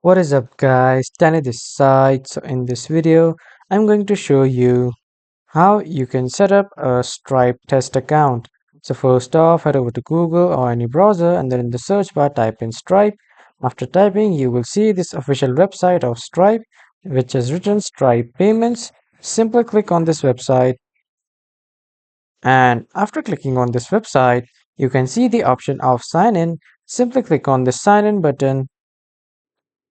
What is up guys, Danny this side. So in this video, I'm going to show you how you can set up a Stripe test account. So first off, head over to Google or any browser and then in the search bar type in Stripe. After typing, you will see this official website of Stripe, which is written Stripe Payments. Simply click on this website, and after clicking on this website, you can see the option of sign in. Simply click on the sign in button,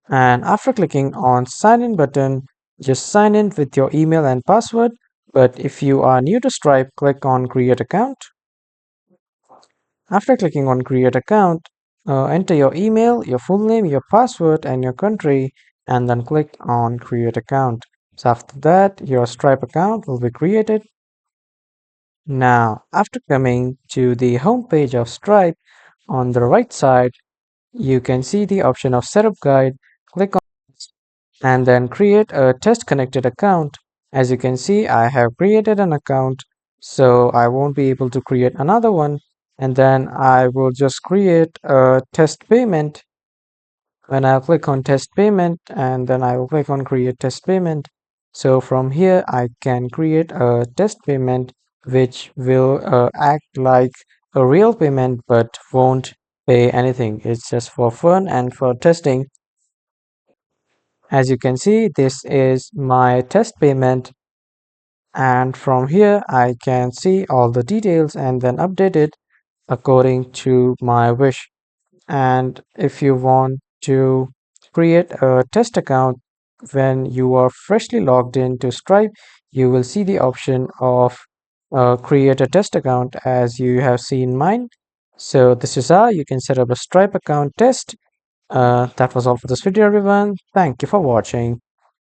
and after clicking on sign in button, just sign in with your email and password. But if you are new to Stripe, click on create account. After clicking on create account, enter your email, your full name, your password and your country, and then click on create account. So after that, your Stripe account will be created. Now after coming to the home page of Stripe, on the right side you can see the option of setup guide. Click on and then create a test connected account. As you can see, I have created an account, so I won't be able to create another one. And then I will just create a test payment. When I click on test payment, and then I will click on create test payment. So from here, I can create a test payment which will act like a real payment but won't pay anything. It's just for fun and for testing. As you can see, this is my test payment, and from here I can see all the details and then update it according to my wish. And if you want to create a test account when you are freshly logged into Stripe, you will see the option of create a test account as you have seen mine. So this is how you can set up a Stripe account test. That was all for this video, everyone. Thank you for watching.